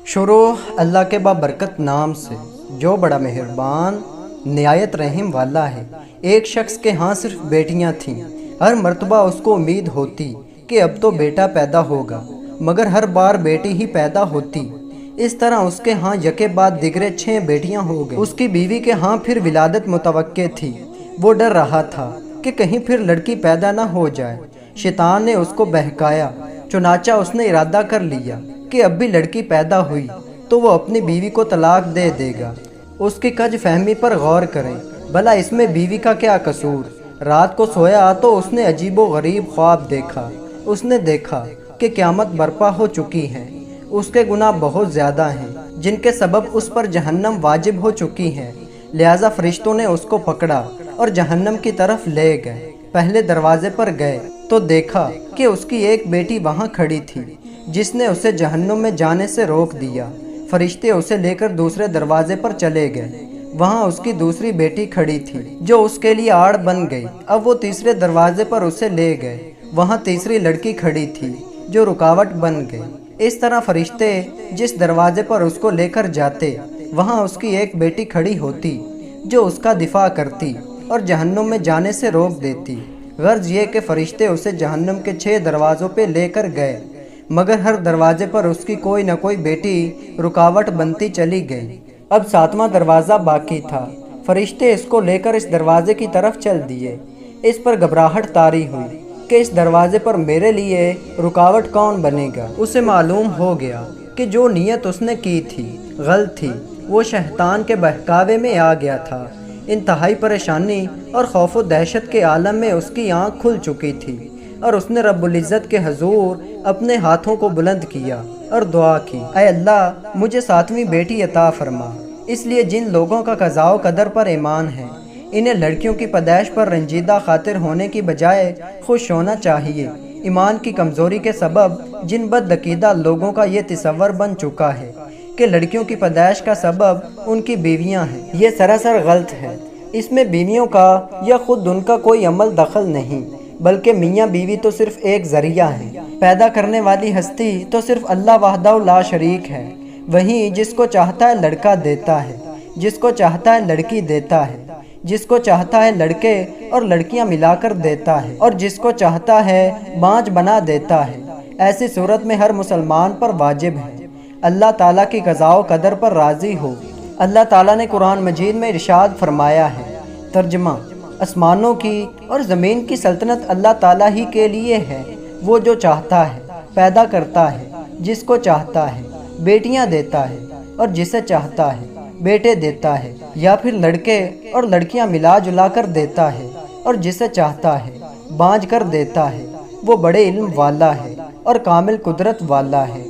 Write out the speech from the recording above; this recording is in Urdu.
شروع اللہ کے بابرکت نام سے جو بڑا مہربان نہایت رحم والا ہے۔ ایک شخص کے ہاں صرف بیٹیاں تھیں۔ ہر مرتبہ اس کو امید ہوتی کہ اب تو بیٹا پیدا ہوگا، مگر ہر بار بیٹی ہی پیدا ہوتی۔ اس طرح اس کے ہاں یکے بعد دیگرے 6 بیٹیاں ہو گئیں۔ اس کی بیوی کے ہاں پھر ولادت متوقع تھی۔ وہ ڈر رہا تھا کہ کہیں پھر لڑکی پیدا نہ ہو جائے۔ شیطان نے اس کو بہکایا، چنانچہ اس نے ارادہ کر لیا کہ اب بھی لڑکی پیدا ہوئی تو وہ اپنی بیوی کو طلاق دے دے گا۔ اس کی کج فہمی پر غور کریں، بھلا اس میں بیوی کا کیا قصور؟ رات کو سویا تو اس نے عجیب و غریب خواب دیکھا۔ اس نے دیکھا کہ قیامت برپا ہو چکی ہے، اس کے گناہ بہت زیادہ ہیں جن کے سبب اس پر جہنم واجب ہو چکی ہے۔ لہذا فرشتوں نے اس کو پکڑا اور جہنم کی طرف لے گئے۔ پہلے دروازے پر گئے تو دیکھا کہ اس کی ایک بیٹی وہاں کھڑی تھی جس نے اسے جہنم میں جانے سے روک دیا۔ فرشتے اسے لے کر دوسرے دروازے پر چلے گئے۔ وہاں اس کی دوسری بیٹی کھڑی تھی جو اس کے لیے آڑ بن گئی۔ اب وہ تیسرے دروازے پر اسے لے گئے۔ وہاں تیسری لڑکی کھڑی تھی جو رکاوٹ بن گئی۔ اس طرح فرشتے جس دروازے پر اس کو لے کر جاتے وہاں اس کی ایک بیٹی کھڑی ہوتی جو اس کا دفاع کرتی اور جہنم میں جانے سے روک دیتی۔ غرض یہ کہ فرشتے اسے جہنم کے 6 دروازوں پہ لے کر گئے، مگر ہر دروازے پر اس کی کوئی نہ کوئی بیٹی رکاوٹ بنتی چلی گئی۔ اب 7واں دروازہ باقی تھا۔ فرشتے اس کو لے کر اس دروازے کی طرف چل دیے۔ اس پر گھبراہٹ طاری ہوئی کہ اس دروازے پر میرے لیے رکاوٹ کون بنے گا۔ اسے معلوم ہو گیا کہ جو نیت اس نے کی تھی غلط تھی۔ وہ شیطان کے بہکاوے میں آ گیا تھا۔ انتہائی پریشانی اور خوف و دہشت کے عالم میں اس کی آنکھ کھل چکی تھی اور اس نے رب العزت کے حضور اپنے ہاتھوں کو بلند کیا اور دعا کی، اے اللہ مجھے 7ویں بیٹی عطا فرما۔ اس لیے جن لوگوں کا قضاء و قدر پر ایمان ہے انہیں لڑکیوں کی پیدائش پر رنجیدہ خاطر ہونے کی بجائے خوش ہونا چاہیے۔ ایمان کی کمزوری کے سبب جن بدعقیدہ لوگوں کا یہ تصور بن چکا ہے کہ لڑکیوں کی پیدائش کا سبب ان کی بیویاں ہیں، یہ سراسر غلط ہے۔ اس میں بیویوں کا یا خود ان کا کوئی عمل دخل نہیں، بلکہ میاں بیوی تو صرف ایک ذریعہ ہیں۔ پیدا کرنے والی ہستی تو صرف اللہ وحدہ لا شریک ہے۔ وہیں جس کو چاہتا ہے لڑکا دیتا ہے، جس کو چاہتا ہے لڑکی دیتا ہے، جس کو چاہتا ہے لڑکے اور لڑکیاں ملا کر دیتا ہے، اور جس کو چاہتا ہے بانجھ بنا دیتا ہے۔ ایسی صورت میں ہر مسلمان پر واجب ہے اللہ تعالیٰ کی قضاء و قدر پر راضی ہو۔ اللہ تعالیٰ نے قرآن مجید میں ارشاد فرمایا ہے، ترجمہ: آسمانوں کی اور زمین کی سلطنت اللہ تعالیٰ ہی کے لیے ہے۔ وہ جو چاہتا ہے پیدا کرتا ہے، جس کو چاہتا ہے بیٹیاں دیتا ہے اور جسے چاہتا ہے بیٹے دیتا ہے، یا پھر لڑکے اور لڑکیاں ملا جلا کر دیتا ہے، اور جسے چاہتا ہے بانجھ کر دیتا ہے۔ وہ بڑے علم والا ہے اور کامل قدرت والا ہے۔